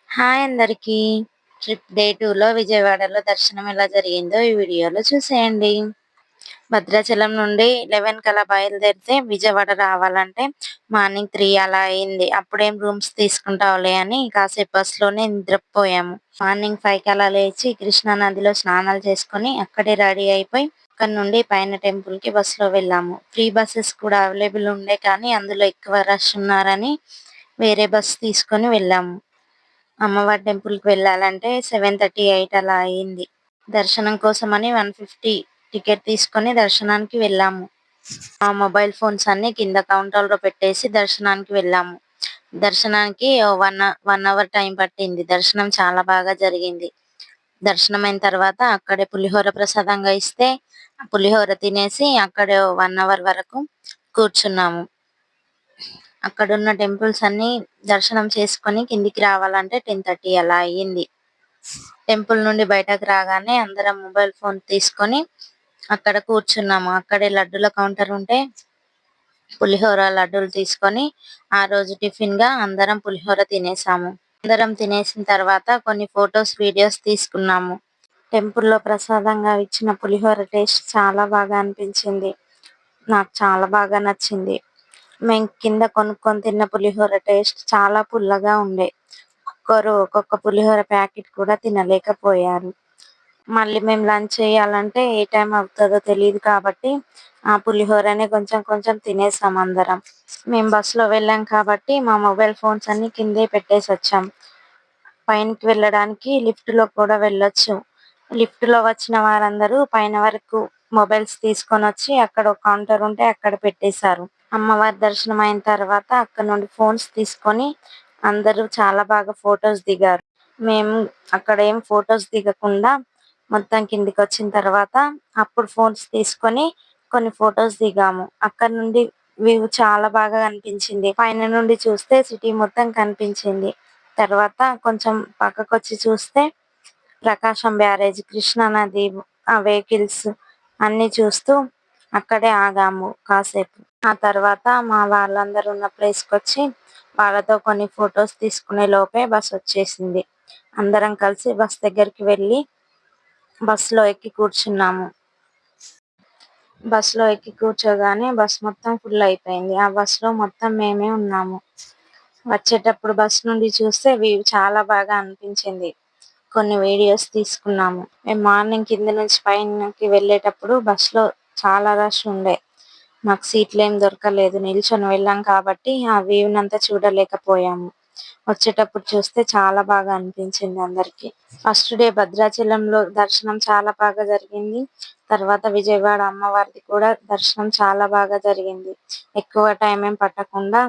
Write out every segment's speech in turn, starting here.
Hi అందరికీ. Trip day 2లో విజయవాడలో దర్శనం ఎలా జరిగిందో ఈ వీడియోలో చూసేయండి. భద్రాచలం నుండి 11 కలా బయలుదేరితే విజయవాడ రావాలంటే మార్నింగ్ 3 అలా అయింది. అప్పుడేం రూమ్స్ తీసుకుంటాంలే అని కాసేపు బస్‌లోనే నిద్రపోయాము. మార్నింగ్ 5 అలా లేచి కృష్ణా నదిలో స్నానాలు చేసుకొని అక్కడే రెడీ అయిపోయి అక్కడి నుండి పైన టెంపుల్‌కి బస్‌లో వెళ్ళాము. ఫ్రీ బసెస్ కూడా అవైలబుల్ ఉండే కానీ అందులో ఎక్కువ రష్ ఉన్నారని వేరే బస్ తీసుకొని వెళ్ళాము. అమ్మవారి టెంపుల్‌కి వెళ్ళాలంటే 7:30, 8 అలా అయింది. దర్శనం కోసమని 150 టికెట్ తీసుకొని దర్శనానికి వెళ్ళాము. ఆ మొబైల్ ఫోన్స్ అన్నీ కింద కౌంటర్‌లో పెట్టేసి దర్శనానికి వెళ్ళాము. దర్శనానికి 1 అవర్ టైం పట్టింది. దర్శనం చాలా బాగా జరిగింది. దర్శనమైన తర్వాత అక్కడే పులిహోర ప్రసాదంగా ఇస్తే ఆ పులిహోర తినేసి అక్కడే 1 అవర్ వరకు కూర్చున్నాము. అక్కడున్న టెంపుల్స్ అన్నీ దర్శనం చేసుకొని కిందికి రావాలంటే 10:30 అలా అయ్యింది. టెంపుల్ నుండి బయటకు రాగానే అందరం మొబైల్ ఫోన్ తీసుకొని అక్కడ కూర్చున్నాము. అక్కడే లడ్డూల కౌంటర్ ఉంటే పులిహోర, లడ్డూలు తీసుకొని ఆ రోజు టిఫిన్‌గా అందరం పులిహోర తినేసాము. అందరం తినేసిన తర్వాత కొన్ని ఫోటోస్, వీడియోస్ తీసుకున్నాము. టెంపుల్‌లో ప్రసాదంగా ఇచ్చిన పులిహోర టేస్ట్ చాలా బాగా అనిపించింది. నాకు చాలా బాగా నచ్చింది. మేము కింద కొనుక్కొని తిన్న పులిహోర టేస్ట్ చాలా పుల్లగా ఉండే. ఒక్కొక్కరు ఒక్కొక్క పులిహోర ప్యాకెట్ కూడా తినలేకపోయారు. మళ్ళీ మేము లంచ్ చేయాలంటే ఏ టైం అవుతదో తెలీదు కాబట్టి ఆ పులిహోరనే కొంచెం కొంచెం తినేసాం అందరం. మేము బస్‌లో వెళ్ళాం కాబట్టి మా మొబైల్ ఫోన్స్ అన్నీ కిందే పెట్టేసొచ్చాం. పైనకి వెళ్ళడానికి లిఫ్ట్‌లో కూడా వెళ్ళొచ్చు. లిఫ్ట్‌లో వచ్చిన వారందరూ పైన వరకు మొబైల్స్ తీసుకొనొచ్చి అక్కడ ఒక కౌంటర్ ఉంటే అక్కడ పెట్టేశారు. అమ్మవారి దర్శనం అయిన తర్వాత అక్కడ నుండి ఫోన్స్ తీసుకొని అందరూ చాలా బాగా ఫోటోస్ దిగారు. మేము అక్కడ ఏం ఫోటోస్ దిగకుండా మొత్తం కిందికొచ్చిన తర్వాత అప్పుడు ఫోన్స్ తీసుకొని కొన్ని ఫోటోస్ దిగాము. అక్కడి నుండి వ్యూ చాలా బాగా అనిపించింది. పైన నుండి చూస్తే సిటీ మొత్తం కనిపించింది. తర్వాత కొంచెం పక్కకొచ్చి చూస్తే ప్రకాశం బ్యారేజ్, కృష్ణా నది, ఆ వెహికల్స్ అన్నీ చూస్తూ అక్కడే ఆగాము కాసేపు. ఆ తర్వాత మా వాళ్ళందరూ ఉన్న ప్లేస్‌కొచ్చి వాళ్ళతో కొన్ని ఫోటోస్ తీసుకునే లోపే బసొచ్చేసింది. అందరం కలిసి బస్ దగ్గరికి వెళ్ళి బస్‌లో ఎక్కి కూర్చున్నాము. బస్‌లో ఎక్కి కూర్చోగానే బస్ మొత్తం ఫుల్ అయిపోయింది. ఆ బస్‌లో మొత్తం మేమే ఉన్నాము. వచ్చేటప్పుడు బస్ నుండి చూస్తే వ్యూ చాలా బాగా అనిపించింది. కొన్ని వీడియోస్ తీసుకున్నాము. మేము మార్నింగ్ కింద నుంచి పైనకి వెళ్ళేటప్పుడు బస్‌లో చాలా రష్ ఉండే. మాకు సీట్లేం దొరకలేదు. నిల్చొని వెళ్ళాం కాబట్టి ఆ వ్యూనంతా చూడలేకపోయాము. వచ్చేటప్పుడు చూస్తే చాలా బాగా అనిపించింది అందరికి. ఫస్ట్ డే భద్రాచలంలో దర్శనం చాలా బాగా జరిగింది. తర్వాత విజయవాడ అమ్మవారిది కూడా దర్శనం చాలా బాగా జరిగింది. ఎక్కువ టైం ఏం పట్టకుండా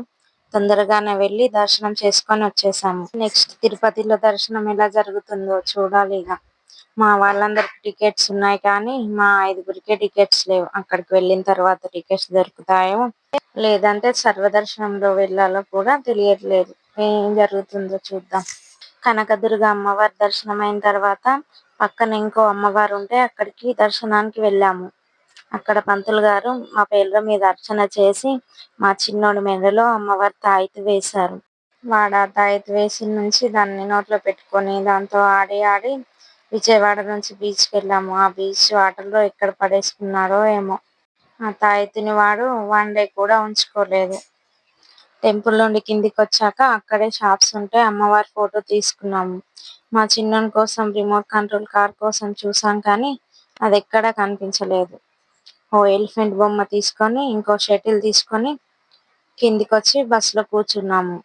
తొందరగానే వెళ్ళి దర్శనం చేసుకొని వచ్చేసాము. నెక్స్ట్ తిరుపతిలో దర్శనం ఎలా జరుగుతుందో చూడాలిగ. మా వాళ్ళందరికి టికెట్స్ ఉన్నాయి కానీ మా 5గురికే టికెట్స్ లేవు. అక్కడికి వెళ్ళిన తర్వాత టికెట్స్ దొరుకుతాయో లేదంటే సర్వదర్శనంలో వెళ్ళాలో కూడా తెలియట్లేదు. ఏం జరుగుతుందో చూద్దాం. కనకదుర్గ అమ్మవారి దర్శనం అయిన తర్వాత పక్కన ఇంకో అమ్మవారు ఉంటే అక్కడికి దర్శనానికి వెళ్ళాము. అక్కడ పంతులు గారు మా పేర్ల మీద అర్చన చేసి మా చిన్నోడి మెడలో అమ్మవారి తాయెత్తు వేశారు. వాడు ఆ తాయెత్తు వేసిన నుంచి దాన్ని నోట్లో పెట్టుకొని దాంతో ఆడి ఆడి విజయవాడ నుంచి బీచ్‌కి వెళ్ళాము. ఆ బీచ్ వాటర్‌లో ఎక్కడ పడేసుకున్నాడో ఏమో! ఆ తాయెత్తుని వాడు 1 డే కూడా ఉంచుకోలేదు. టెంపుల్ నుండి కిందికొచ్చాక అక్కడే షాప్స్ ఉంటే అమ్మవారి ఫోటో తీసుకున్నాము. మా చిన్నోని కోసం రిమోట్ కంట్రోల్ కార్ కోసం చూసాం కానీ అదెక్కడా కనిపించలేదు. ఓ ఎలిఫెంట్ బొమ్మ తీసుకొని, ఇంకో షటిల్ తీసుకొని కిందికొచ్చి బస్‌లో కూర్చున్నాము.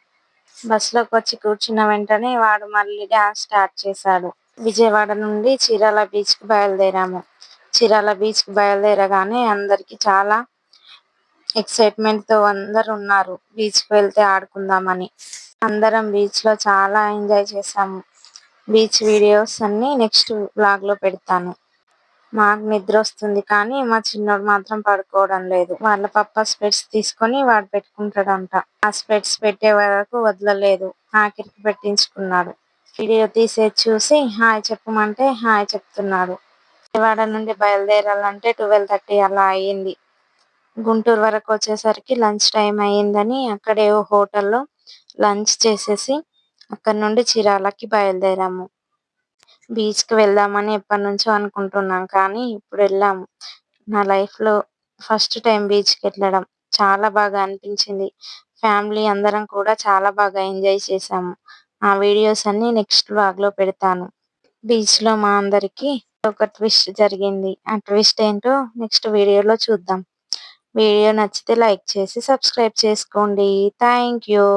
బస్‌లోకొచ్చి కూర్చున్న వెంటనే వాడు మళ్ళీ డాన్స్ స్టార్ట్ చేశాడు. విజయవాడ నుండి చీరాల బీచ్‌కి బయలుదేరాము. చీరాల బీచ్‌కి బయలుదేరగానే అందరికి చాలా ఎక్సైట్‌మెంట్‌తో అందరున్నారు. బీచ్‌కి వెళ్తే ఆడుకుందామని. అందరం బీచ్‌లో చాలా ఎంజాయ్ చేశాము. బీచ్ వీడియోస్ అన్నీ నెక్స్ట్ వ్లాగ్‌లో పెడతాను. మాకు నిద్రొస్తుంది కానీ మా చిన్నోడు మాత్రం పడుకోవడం లేదు. వాళ్ళ పప్ప స్పెట్స్ తీసుకొని వాడు పెట్టుకుంటాడంట. ఆ స్పెట్స్ పెట్టే వరకు వదలలేదు. ఆఖరికి పెట్టించుకున్నాడు. వీడియో తీసేది చూసి హాయ్ చెప్పమంటే హాయ్ చెప్తున్నాడు. విజయవాడ నుండి బయలుదేరాలంటే 12:30 అలా అయ్యింది. గుంటూరు వరకొచ్చేసరికి లంచ్ టైమ్ అయ్యిందని అక్కడే ఓ హోటల్‌లో లంచ్ చేసేసి అక్కడి నుండి చీరాలకి బయలుదేరాము. బీచ్‌కి వెళ్దామని ఎప్పటినుంచో అనుకుంటున్నాం. కానీ ఇప్పుడు వెళ్ళాము. నా లైఫ్‌లో ఫస్ట్ టైమ్ బీచ్‌కెళ్ళడం. చాలా బాగా అనిపించింది. ఫ్యామిలీ అందరం కూడా చాలా బాగా ఎంజాయ్ చేశాము. ఆ వీడియోస్ అన్నీ నెక్స్ట్ వ్లాగ్‌లో పెడతాను. బీచ్‌లో మా అందరికి ఒక ట్విస్ట్ జరిగింది. ఆ ట్విస్ట్ ఏంటో నెక్స్ట్ వీడియోలో చూద్దాం. వీడియో నచ్చితే లైక్ చేసి సబ్స్క్రైబ్ చేసుకోండి. Thank you.